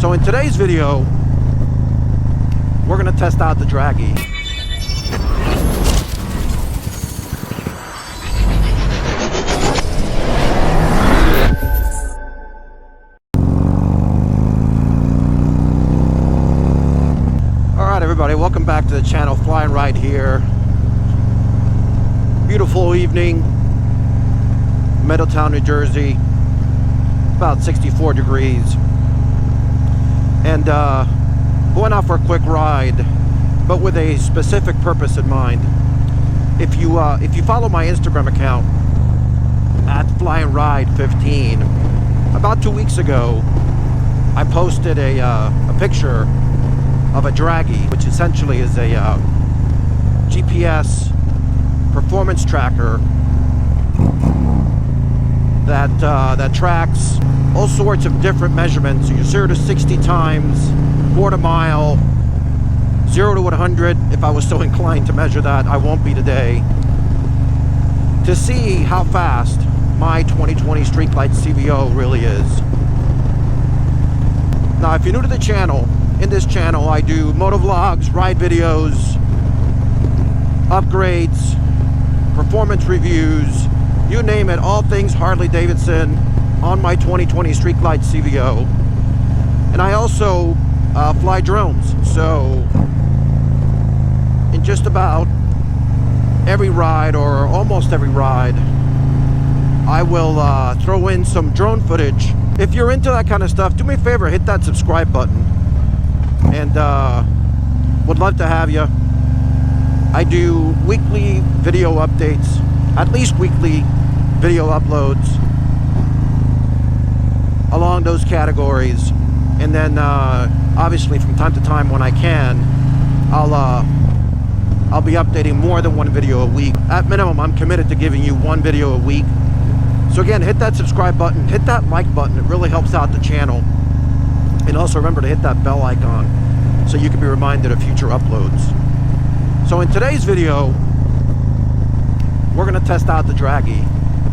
So in today's video, we're gonna test out the Draggy. Alright everybody, welcome back to the channel. Flying Ride here. Beautiful evening, Middletown, New Jersey. About 64 degrees. And going out for a quick ride, but with a specific purpose in mind. If you follow my Instagram account at Flying Ride 15, about 2 weeks ago, I posted a picture of a Draggy, which essentially is a GPS performance tracker that tracks all sorts of different measurements. Your 0 to 60 times, quarter mile, 0 to 100. If I was so inclined to measure that, I won't be today. To see how fast my 2020 Street Glide CVO really is. Now, if you're new to the channel, in this channel I do motovlogs, ride videos, upgrades, performance reviews, you name it, all things Harley Davidson on my 2020 Street Glide CVO. And I also fly drones, so in just about every ride, or almost every ride, I will throw in some drone footage. If you're into that kind of stuff, do me a favor, hit that subscribe button, and would love to have you. I do weekly video updates, at least weekly video uploads along those categories, and then obviously from time to time when I can, I'll be updating more than one video a week. At minimum, I'm committed to giving you one video a week. So again, hit that subscribe button, hit that like button. It really helps out the channel. And also remember to hit that bell icon so you can be reminded of future uploads. So in today's video, we're gonna test out the Draggy.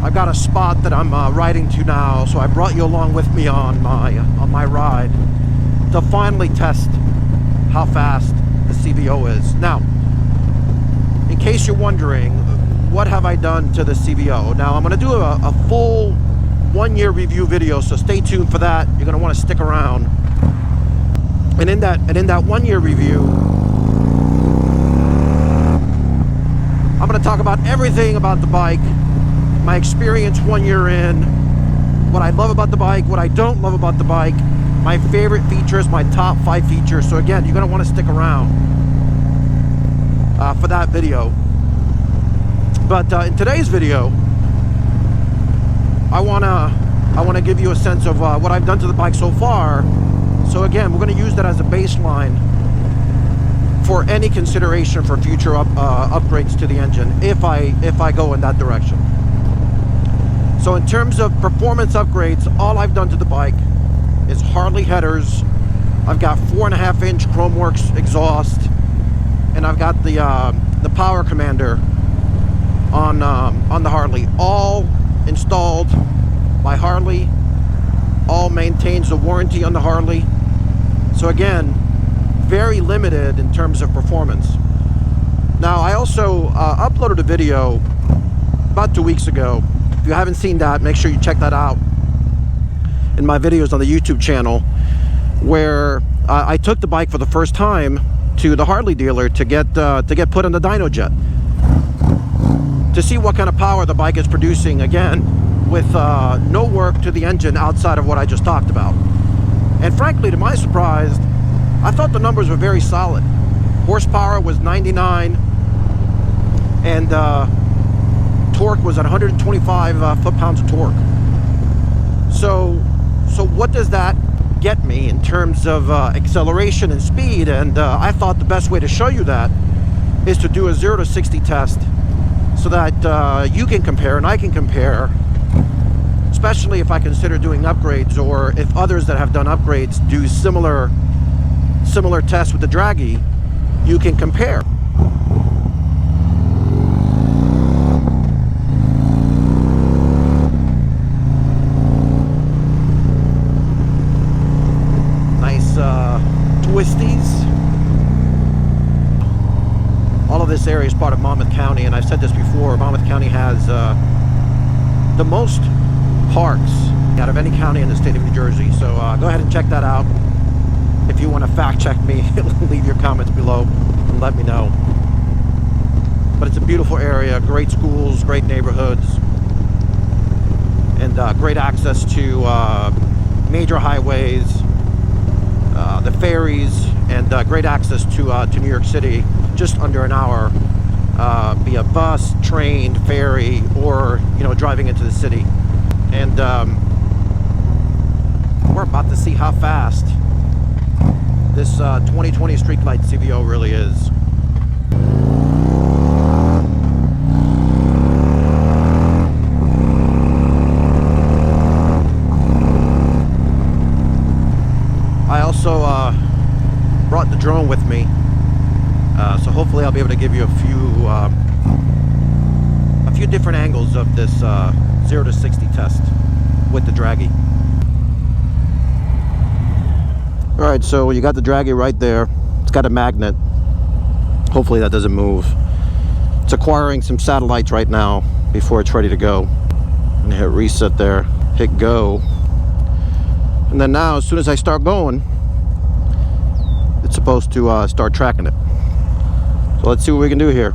I've got a spot that I'm riding to now, so I brought you along with me on my ride to finally test how fast the CVO is. Now, in case you're wondering, what have I done to the CVO? Now, I'm gonna do a full 1-year review video, so stay tuned for that. You're gonna wanna stick around. And in that 1-year review, I'm gonna talk about everything about the bike, my experience 1 year in, what I love about the bike, what I don't love about the bike, my favorite features, my top 5 features. So again, you're gonna wanna stick around for that video. But in today's video, I wanna give you a sense of what I've done to the bike so far. So again, we're gonna use that as a baseline for any consideration for future upgrades to the engine, if I go in that direction. So in terms of performance upgrades, all I've done to the bike is Harley headers. I've got 4.5-inch Chromeworks exhaust, and I've got the power commander on the Harley, all installed by Harley, all maintains the warranty on the Harley. So again, very limited in terms of performance. Now, I also uploaded a video about 2 weeks ago. If you haven't seen that, make sure you check that out in my videos on the YouTube channel, where I took the bike for the first time to the Harley dealer to get put on the dyno jet to see what kind of power the bike is producing, again with no work to the engine outside of what I just talked about. And frankly, to my surprise, I thought the numbers were very solid. Horsepower was 99, and torque was at 125 foot-pounds of torque. So what does that get me in terms of acceleration and speed? And I thought the best way to show you that is to do a 0 to 60 test, so that you can compare and I can compare, especially if I consider doing upgrades, or if others that have done upgrades do similar tests with the Draggy, you can compare. Nice twisties. All of this area is part of Monmouth County, and I've said this before, Monmouth County has the most parks out of any county in the state of New Jersey. So go ahead and check that out. If you want to fact check me, leave your comments below and let me know. But it's a beautiful area, great schools, great neighborhoods, and great access to major highways, the ferries, and great access to New York City, just under an hour via bus, train, ferry, or driving into the city. And we're about to see how fast this 2020 Street Glide CVO really is. I also brought the drone with me, so hopefully I'll be able to give you a few different angles of this 0 to 60 test with the Draggy. All right, so you got the Draggy right there. It's got a magnet. Hopefully that doesn't move. It's acquiring some satellites right now before it's ready to go. I'm gonna hit reset there, hit go. And then now, as soon as I start going, it's supposed to start tracking it. So let's see what we can do here.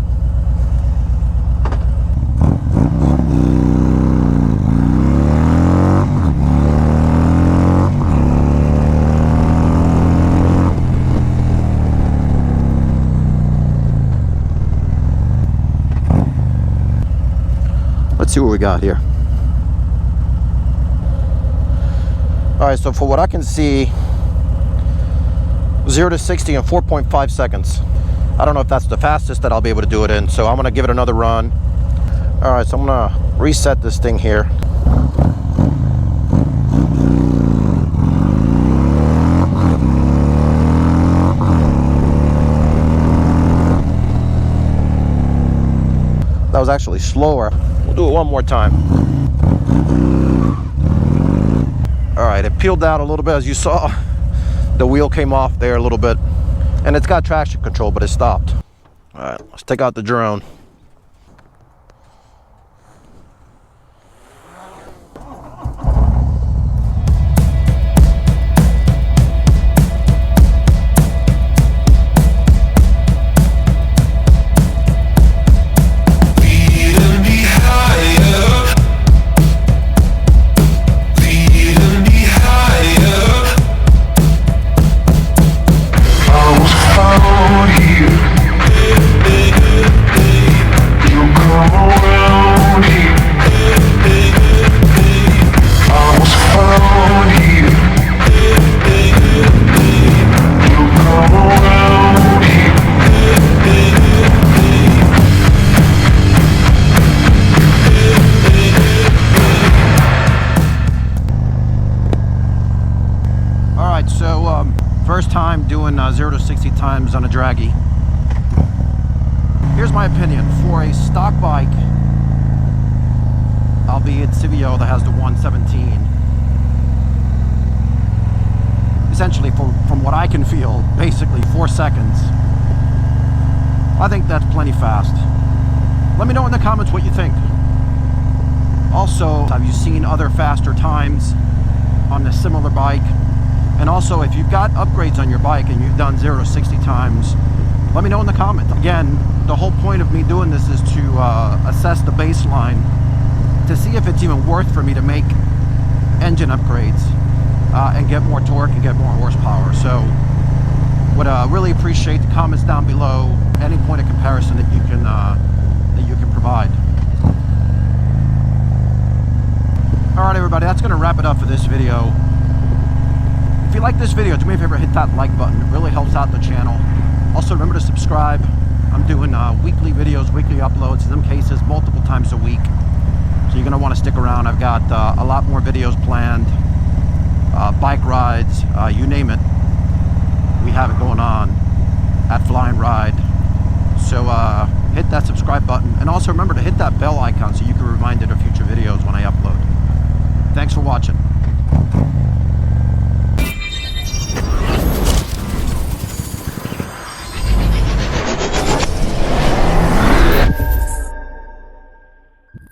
Let's see what we got here. All right, so for what I can see, 0 to 60 in 4.5 seconds. I don't know if that's the fastest that I'll be able to do it in, so I'm gonna give it another run. All right, so I'm gonna reset this thing here. That was actually slower. We'll do it one more time. All right, it peeled out a little bit, as you saw. The wheel came off there a little bit, and it's got traction control, but it stopped. All right, let's take out the drone. First time doing 0 to 60 times on a Draggy. Here's my opinion. For a stock bike, albeit CVO that has the 117, essentially from what I can feel, basically 4 seconds, I think that's plenty fast. Let me know in the comments what you think. Also, have you seen other faster times on a similar bike? And also, if you've got upgrades on your bike and you've done 0 to 60 times, let me know in the comments. Again, the whole point of me doing this is to assess the baseline to see if it's even worth for me to make engine upgrades and get more torque and get more horsepower. So would really appreciate the comments down below, any point of comparison that you can provide. All right, everybody, that's going to wrap it up for this video. If you like this video, do me a favor, hit that like button. It really helps out the channel. Also, remember to subscribe. I'm doing weekly videos, weekly uploads, in some cases multiple times a week. So you're going to want to stick around. I've got a lot more videos planned, bike rides, you name it. We have it going on at Flying Ride. So hit that subscribe button. And also remember to hit that bell icon so you can be reminded of future videos when I upload. Thanks for watching.